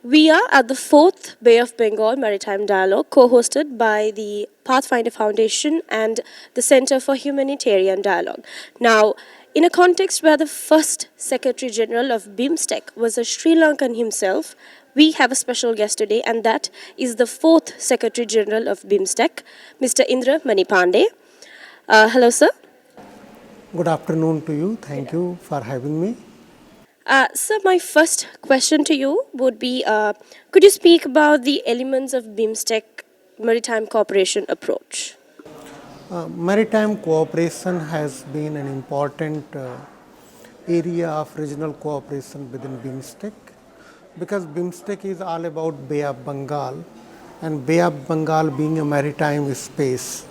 We are at the fourth Bay of Bengal Maritime Dialogue, co hosted by the Pathfinder Foundation and the Center for Humanitarian Dialogue. Now, in a context where the first Secretary General of BIMSTEC was a Sri Lankan himself, we have a special guest today, and that is the fourth Secretary General of BIMSTEC, Mr. Indra Manipande. Hello, sir. Good afternoon to you. Thank you for having me. Sir, my first question to you would be could you speak about the elements of BIMSTEC maritime cooperation approach? Maritime cooperation has been an important area of regional cooperation within BIMSTEC because BIMSTEC is all about Bay of Bengal, and Bay of Bengal being a maritime space.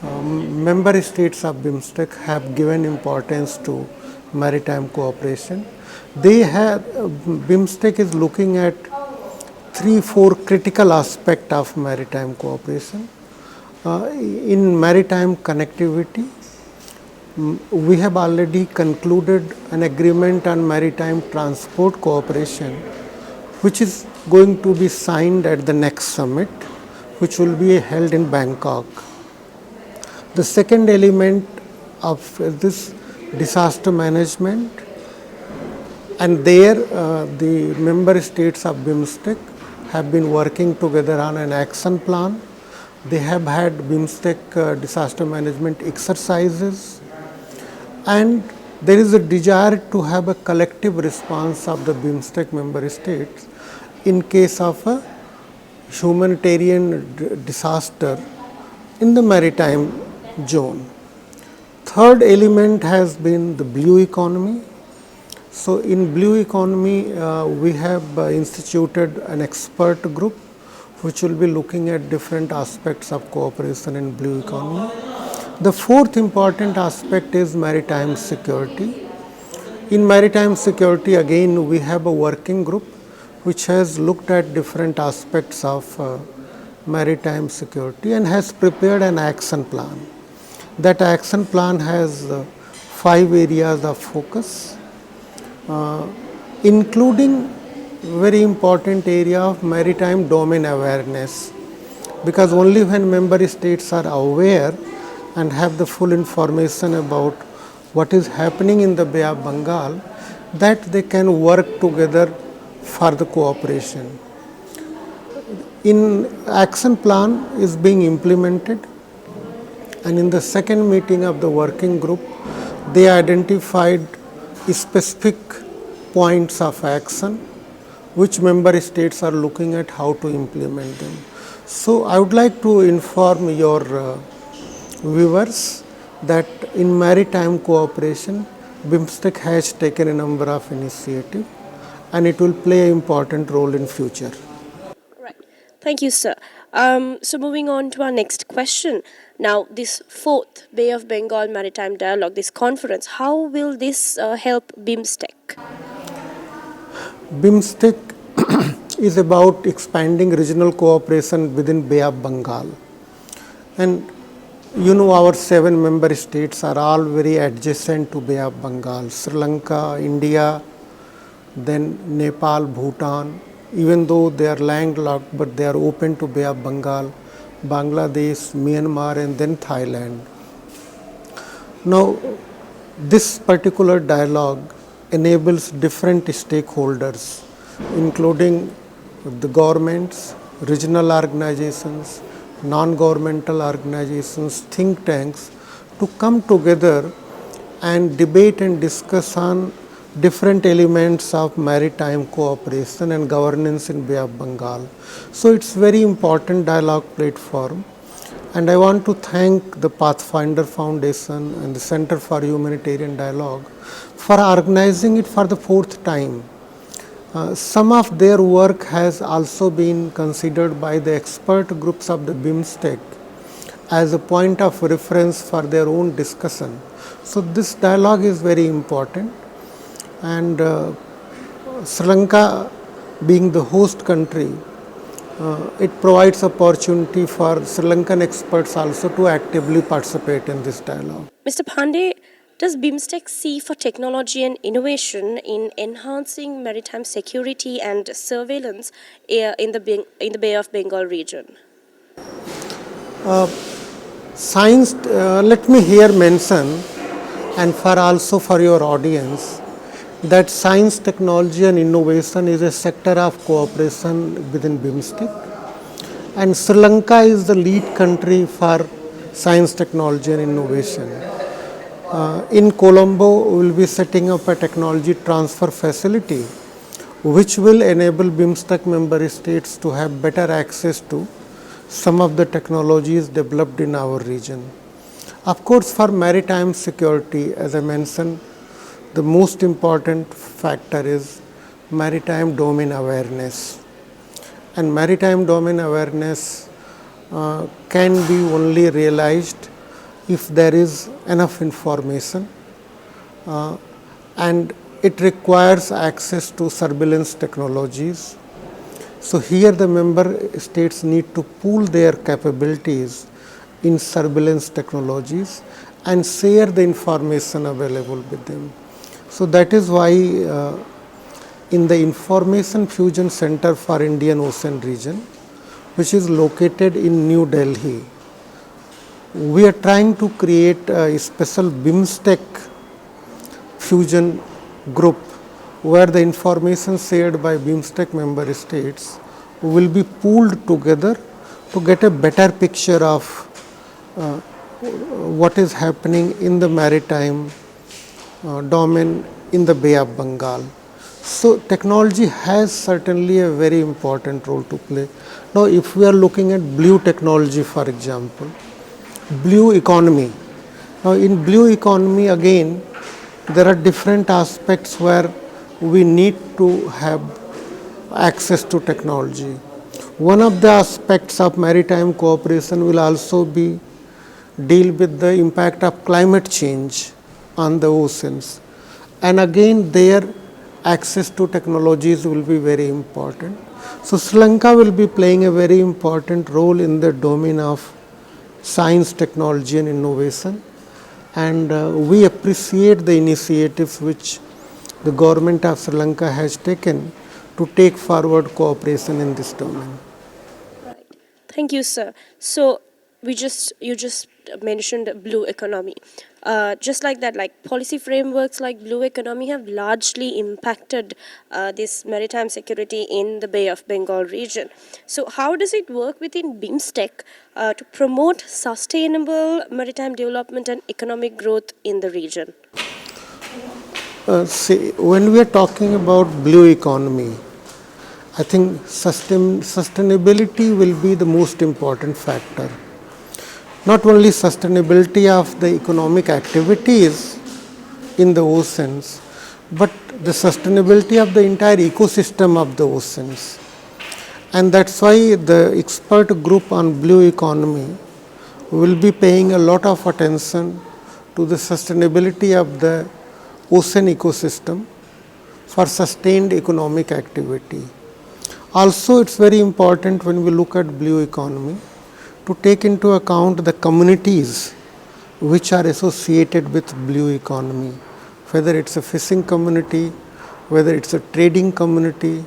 Member states of BIMSTEC have given importance to maritime cooperation. BIMSTEC is looking at 3-4 critical aspects of maritime cooperation. In maritime connectivity, we have already concluded an agreement on maritime transport cooperation, which is going to be signed at the next summit, which will be held in Bangkok. The second element of this disaster management, and there the member states of BIMSTEC have been working together on an action plan. They have had BIMSTEC disaster management exercises, and there is a desire to have a collective response of the BIMSTEC member states in case of a humanitarian disaster in the maritime zone. Third element has been the blue economy. So in blue economy, we have instituted an expert group which will be looking at different aspects of cooperation in blue economy. The fourth important aspect is maritime security. In maritime security, again, we have a working group which has looked at different aspects of maritime security and has prepared an action plan. That action plan has 5 areas of focus, including very important area of maritime domain awareness, because only when member states are aware and have the full information about what is happening in the Bay of Bengal, that they can work together for the cooperation. In action plan is being implemented, and in the second meeting of the working group, they identified specific points of action which member states are looking at how to implement them. So I would like to inform your viewers that in maritime cooperation, BIMSTEC has taken a number of initiatives and it will play an important role in future. Right. Thank you, sir. So moving on to our next question. Now, this fourth Bay of Bengal Maritime Dialogue, this conference, how will this help BIMSTEC? BIMSTEC is about expanding regional cooperation within Bay of Bengal. And you know, our 7 member states are all very adjacent to Bay of Bengal. Sri Lanka, India, then Nepal, Bhutan, even though they are landlocked, but they are open to Bay of Bengal, Bangladesh, Myanmar, and then Thailand. Now, this particular dialogue enables different stakeholders, including the governments, regional organizations, non-governmental organizations, think tanks, to come together and debate and discuss on different elements of maritime cooperation and governance in Bay of Bengal. So it's very important dialogue platform, and I want to thank the Pathfinder Foundation and the Center for Humanitarian Dialogue for organizing it for the 4th time. Some of their work has also been considered by the expert groups of the BIMSTEC as a point of reference for their own discussion. So this dialogue is very important, and Sri Lanka being the host country, it provides opportunity for Sri Lankan experts also to actively participate in this dialogue. Mr. Pandey, does BIMSTEC see for technology and innovation in enhancing maritime security and surveillance in the Bay of Bengal region? Science, let me here mention, and for also for your audience, that science, technology and innovation is a sector of cooperation within BIMSTEC, and Sri Lanka is the lead country for science, technology and innovation. In Colombo, we will be setting up a technology transfer facility which will enable BIMSTEC member states to have better access to some of the technologies developed in our region. Of course, for maritime security, as I mentioned, the most important factor is maritime domain awareness. And maritime domain awareness can be only realized if there is enough information, and it requires access to surveillance technologies. So here the member states need to pool their capabilities in surveillance technologies and share the information available with them. So that is why in the Information Fusion Center for Indian Ocean region, which is located in New Delhi, we are trying to create a special BIMSTEC fusion group where the information shared by BIMSTEC member states will be pooled together to get a better picture of what is happening in the maritime domain in the Bay of Bengal. So technology has certainly a very important role to play. Now if we are looking at blue technology, for example, blue economy. Now in blue economy again, there are different aspects where we need to have access to technology. One of the aspects of maritime cooperation will also be deal with the impact of climate change on the oceans. And again there access to technologies will be very important. So Sri Lanka will be playing a very important role in the domain of science, technology and innovation, and we appreciate the initiatives which the government of Sri Lanka has taken to take forward cooperation in this domain. Right. Thank you, sir. So you just mentioned blue economy. Just like that, like policy frameworks like blue economy have largely impacted this maritime security in the Bay of Bengal region. So how does it work within BIMSTEC to promote sustainable maritime development and economic growth in the region? See, when we are talking about blue economy, I think sustainability will be the most important factor. Not only sustainability of the economic activities in the oceans, but the sustainability of the entire ecosystem of the oceans. And that's why the expert group on blue economy will be paying a lot of attention to the sustainability of the ocean ecosystem for sustained economic activity. Also, it's very important when we look at blue economy to take into account the communities which are associated with blue economy, whether it's a fishing community, whether it's a trading community,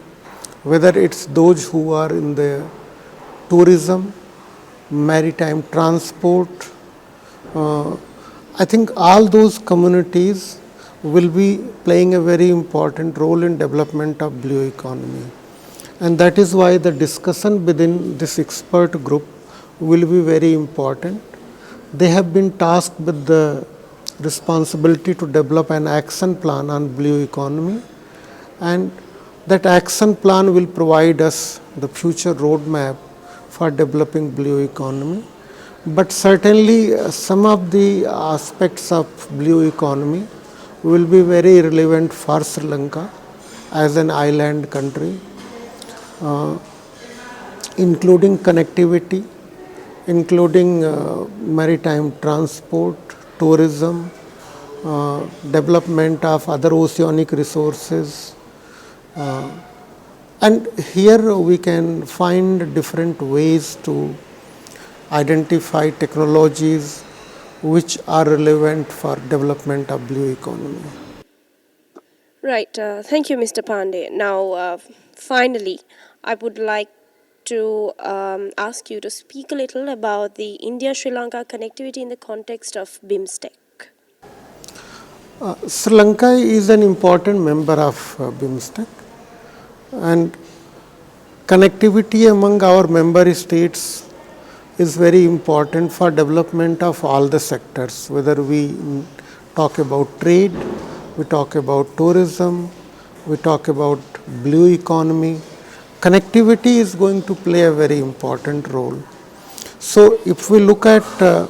whether it's those who are in the tourism, maritime transport. I think all those communities will be playing a very important role in development of blue economy. And that is why the discussion within this expert group will be very important. They have been tasked with the responsibility to develop an action plan on blue economy, and that action plan will provide us the future roadmap for developing blue economy. But certainly some of the aspects of blue economy will be very relevant for Sri Lanka as an island country, including connectivity, including maritime transport, tourism, development of other oceanic resources. And here we can find different ways to identify technologies which are relevant for development of blue economy. Right. Thank you, Mr. Pandey. Now, finally, I would like to ask you to speak a little about the India-Sri Lanka connectivity in the context of BIMSTEC. Sri Lanka is an important member of BIMSTEC, and connectivity among our member states is very important for development of all the sectors, whether we talk about trade, we talk about tourism, we talk about blue economy. Connectivity is going to play a very important role. So if we look at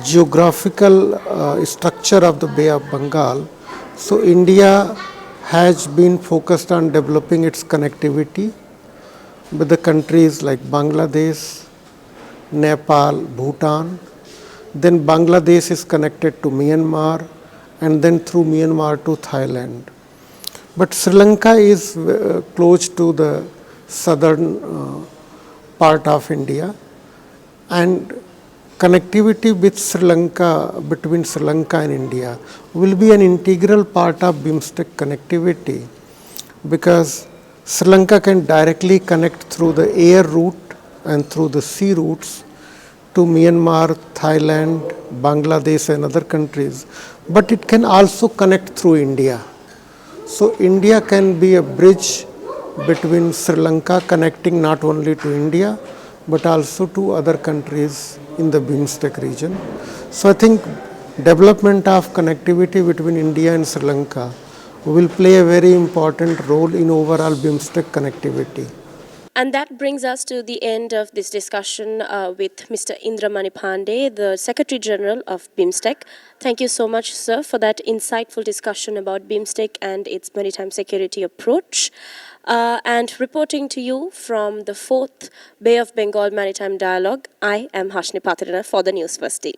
geographical structure of the Bay of Bengal, so India has been focused on developing its connectivity with the countries like Bangladesh, Nepal, Bhutan. Then Bangladesh is connected to Myanmar, and then through Myanmar to Thailand. But Sri Lanka is close to the southern part of India, and connectivity with Sri Lanka, between Sri Lanka and India, will be an integral part of BIMSTEC connectivity, because Sri Lanka can directly connect through the air route and through the sea routes to Myanmar, Thailand, Bangladesh and other countries, but it can also connect through India. So India can be a bridge between Sri Lanka, connecting not only to India but also to other countries in the BIMSTEC region. So I think development of connectivity between India and Sri Lanka will play a very important role in overall BIMSTEC connectivity. And that brings us to the end of this discussion with Mr. Indramani Pandey, the Secretary General of BIMSTEC. Thank you so much, sir, for that insightful discussion about BIMSTEC and its maritime security approach. And reporting to you from the 4th Bay of Bengal Maritime Dialogue, I am Hashni Patirana for the Newsfirst team.